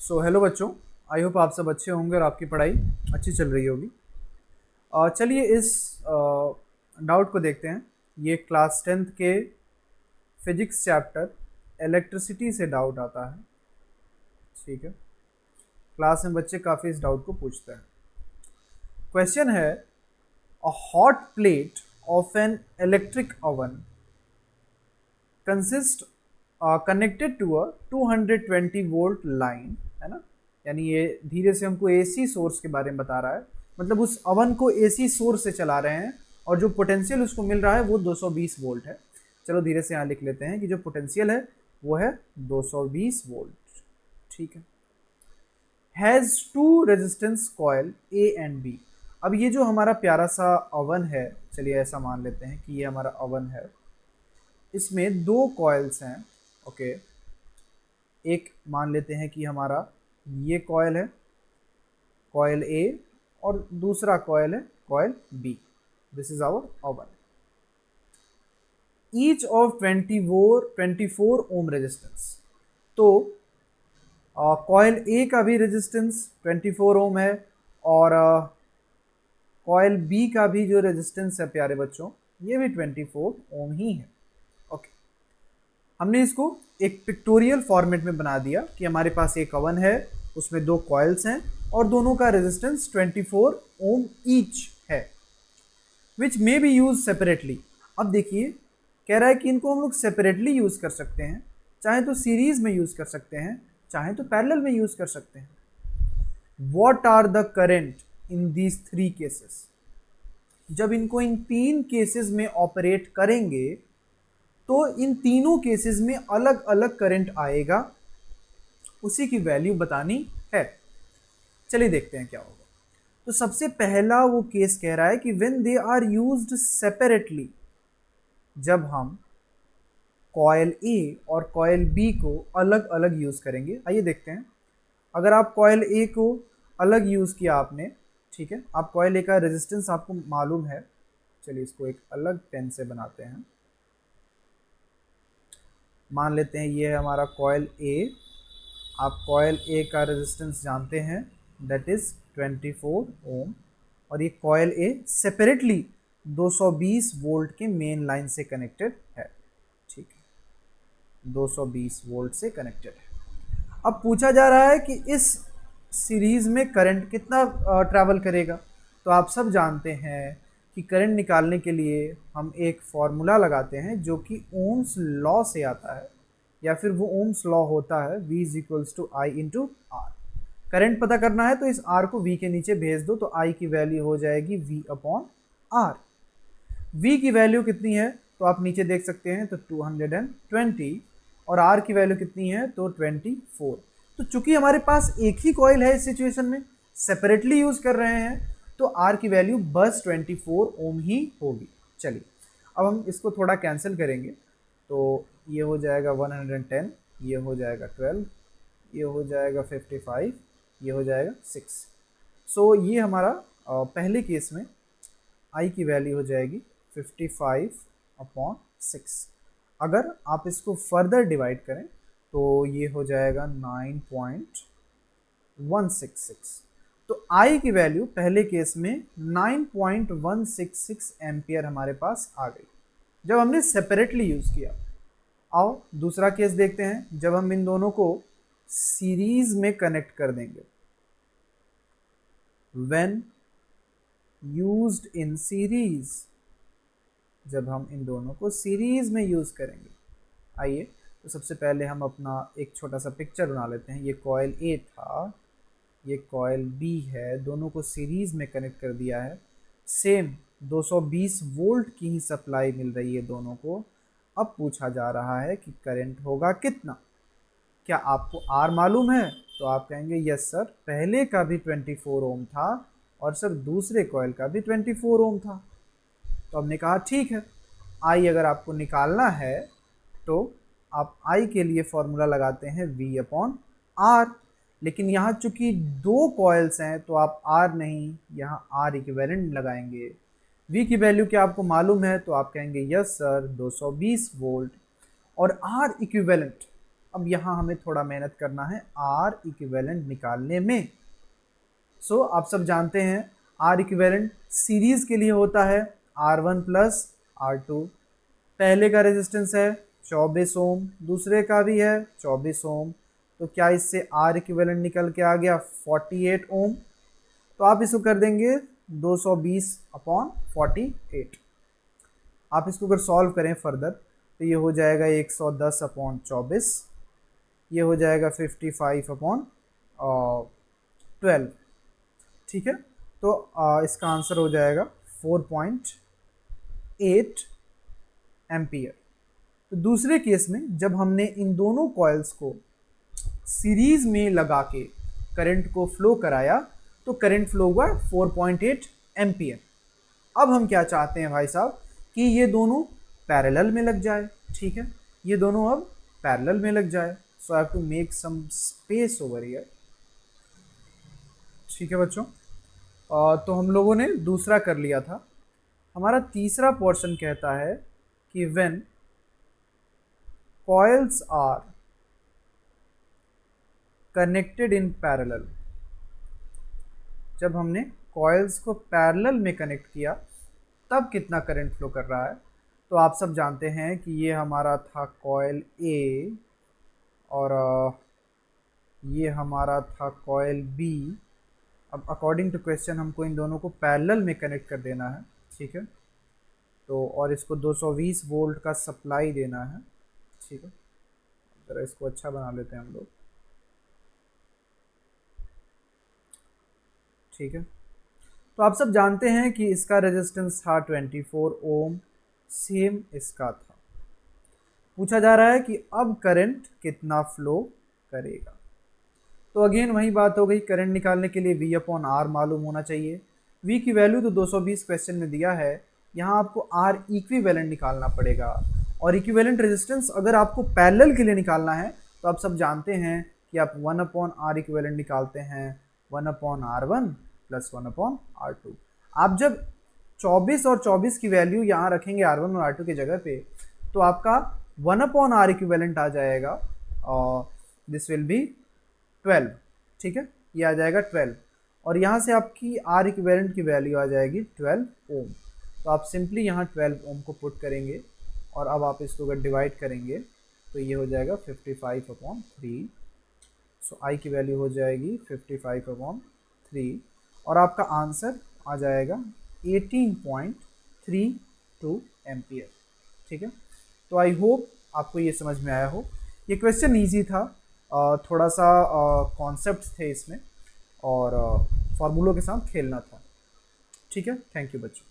So hello बच्चों, I hope आप सब अच्छे होंगे और आपकी पढ़ाई अच्छी चल रही होगी। चलिए इस डाउट को देखते हैं। ये क्लास 10th के फिजिक्स चैप्टर इलेक्ट्रिसिटी से डाउट आता है। ठीक है, क्लास में बच्चे काफ़ी इस डाउट को पूछते हैं। क्वेश्चन है, a hot plate of an electric oven consist connected to a 220 volt line, है ना। यानी ये धीरे से हमको एसी सोर्स के बारे में बता रहा है, मतलब उस अवन को एसी सोर्स से चला रहे हैं और जो पोटेंशियल उसको मिल रहा है वो 220 वोल्ट है। चलो धीरे से यहाँ लिख लेते हैं कि जो पोटेंशियल है वो है 220 वोल्ट। ठीक है। Has two resistance coil A and B. अब ये जो हमारा प्यारा सा अवन है, चलिए ऐसा मान लेते हैं कि ये हमारा अवन है, इसमें दो कॉइल्स हैं। ओके, एक मान लेते हैं कि हमारा ये कॉयल है, कॉयल ए, और दूसरा कॉयल है coil B. This is our oven. Each of 24 ohm resistance. तो कॉयल ए का भी रेजिस्टेंस 24 ओम है और कॉयल बी का भी जो रेजिस्टेंस है प्यारे बच्चों, ये भी 24 ओम ही है। ओके, हमने इसको एक पिक्टोरियल फॉर्मेट में बना दिया कि हमारे पास एक ओवन है, उसमें दो कॉइल्स हैं और दोनों का रेजिस्टेंस 24 ओम ईच है, विच मे बी यूज सेपरेटली। अब देखिए, कह रहा है कि इनको हम लोग सेपरेटली यूज कर सकते हैं, चाहे तो सीरीज में यूज कर सकते हैं, चाहे तो पैरेलल में यूज कर सकते हैं। What are the current in these three cases. जब इनको इन तीन केसेस में ऑपरेट करेंगे तो इन तीनों केसेस में अलग अलग करंट आएगा, उसी की वैल्यू बतानी है। चलिए देखते हैं क्या होगा। तो सबसे पहला वो केस कह रहा है कि when they are used separately, जब हम कॉयल ए और कॉयल बी को अलग अलग यूज करेंगे। आइए देखते हैं। अगर आप कॉयल ए को अलग यूज किया आपने, ठीक है, आप कॉयल ए का रेजिस्टेंस आपको मालूम है। चलिए इसको एक अलग पेन से बनाते हैं। मान लेते हैं ये है हमारा कॉयल ए। आप कॉयल ए का रेजिस्टेंस जानते हैं, दैट इज 24 ओम, और ये कॉयल ए सेपरेटली 220 वोल्ट के मेन लाइन से कनेक्टेड है। ठीक है, 220 वोल्ट से कनेक्टेड है। अब पूछा जा रहा है कि इस सीरीज में करंट कितना ट्रैवल करेगा। तो आप सब जानते हैं कि करंट निकालने के लिए हम एक फॉर्मूला लगाते हैं जो कि ओम्स लॉ से आता है, या फिर वो ओम्स लॉ होता है V is equals to I into R. Current पता करना है तो इस R को V के नीचे भेज दो, तो I की वैल्यू हो जाएगी V अपॉन R। V की वैल्यू कितनी है तो आप नीचे देख सकते हैं, तो 220, और R की वैल्यू कितनी है तो 24। तो चूंकि हमारे पास एक ही कॉइल है, इस सिचुएशन में सेपरेटली यूज कर रहे हैं, तो R की वैल्यू बस 24 ओम ही होगी। चलिए अब हम इसको थोड़ा कैंसिल करेंगे, तो ये हो जाएगा 110, ये हो जाएगा 12, ये हो जाएगा 55, ये हो जाएगा 6। सो ये हमारा पहले केस में I की वैल्यू हो जाएगी 55 अपॉन 6। अगर आप इसको फर्दर डिवाइड करें तो ये हो जाएगा 9.166। तो I की वैल्यू पहले केस में 9.166 एम्पियर हमारे पास आ गई जब हमने सेपरेटली यूज किया। आओ दूसरा केस देखते हैं, जब हम इन दोनों को सीरीज में कनेक्ट कर देंगे। व्हेन यूज्ड इन सीरीज, जब हम इन दोनों को सीरीज में यूज करेंगे। आइए तो सबसे पहले हम अपना एक छोटा सा पिक्चर बना लेते हैं। ये कॉयल ए था, ये कॉयल बी है, दोनों को सीरीज में कनेक्ट कर दिया है। सेम 220 वोल्ट की ही सप्लाई मिल रही है दोनों को। अब पूछा जा रहा है कि करंट होगा कितना। क्या आपको आर मालूम है? तो आप कहेंगे यस सर, पहले का भी 24 ओम था और सर दूसरे कॉइल का भी 24 ओम था। तो हमने कहा ठीक है, आई अगर आपको निकालना है तो आप आई के लिए फॉर्मूला लगाते हैं V अपॉन आर। लेकिन यहाँ चूंकि दो कॉइल्स हैं तो आप आर नहीं, यहाँ आर इक्विवेलेंट लगाएंगे। V की वैल्यू क्या आपको मालूम है? तो आप कहेंगे यस सर 220 वोल्ट, और आर इक्विवेलेंट। अब यहाँ हमें थोड़ा मेहनत करना है आर इक्विवेलेंट निकालने में। सो आप सब जानते हैं आर इक्विवेलेंट सीरीज के लिए होता है R1 प्लस R2। पहले का रेजिस्टेंस है 24 ओम, दूसरे का भी है 24 ओम, तो क्या इससे आर इक्विवेलेंट निकल के आ गया 48 ओम। तो आप इसको कर देंगे 220/48। आप इसको अगर सॉल्व करें फर्दर तो ये हो जाएगा 110/24, ये हो जाएगा 55/12। ठीक है, तो इसका आंसर हो जाएगा 4.8 एम्पियर। तो दूसरे केस में जब हमने इन दोनों कॉइल्स को सीरीज में लगा के करंट को फ्लो कराया तो करंट फ्लो हुआ 4.8 एम्पियर। अब हम क्या चाहते हैं भाई साहब कि ये दोनों पैरेलल में लग जाए। ठीक है, ये दोनों अब पैरेलल में लग जाए। So I have to make some space over here. ठीक है बच्चों, तो हम लोगों ने दूसरा कर लिया था। हमारा तीसरा पोर्शन कहता है कि when coils are connected in parallel, जब हमने कॉइल्स को पैरेलल में कनेक्ट किया तब कितना करंट फ्लो कर रहा है। तो आप सब जानते हैं कि ये हमारा था कॉइल ए और ये हमारा था कॉइल बी। अब अकॉर्डिंग टू क्वेश्चन हमको इन दोनों को पैरेलल में कनेक्ट कर देना है। ठीक है, तो और इसको 220 वोल्ट का सप्लाई देना है। ठीक है, जरा इसको अच्छा बना लेते हैं हम लोग। ठीक है, तो आप सब जानते हैं कि इसका रेजिस्टेंस था 24 ओम, सेम इसका था। पूछा जा रहा है कि अब करंट कितना फ्लो करेगा। तो अगेन वही बात हो गई, करंट निकालने के लिए V/R मालूम होना चाहिए। V की वैल्यू तो 220 क्वेश्चन में दिया है, यहाँ आपको R इक्विवेलेंट निकालना पड़ेगा। और इक्विवेलेंट रेजिस्टेंस अगर आपको पैरेलल के लिए निकालना है तो आप सब जानते हैं कि आप 1/R इक्विवेलेंट निकालते हैं 1/R1 प्लस 1/R2। आप जब 24 और 24 की वैल्यू यहाँ रखेंगे R1 और R2 की जगह पे तो आपका 1/R इक्विवेलेंट आ जाएगा और दिस विल बी 12। ठीक है, ये आ जाएगा 12 और यहाँ से आपकी R इक्विवेलेंट की वैल्यू आ जाएगी 12 ओम। तो आप सिंपली यहाँ 12 ओम को पुट करेंगे और अब आप इसको अगर डिवाइड करेंगे तो ये हो जाएगा 55/3। सो I की वैल्यू हो जाएगी 55/3 और आपका आंसर आ जाएगा 18.32 एम्पियर। ठीक है, तो आई होप आपको ये समझ में आया हो। ये क्वेश्चन ईजी था, थोड़ा सा कॉन्सेप्ट्स थे इसमें और फॉर्मूलों के साथ खेलना था। ठीक है, थैंक यू बच्चों।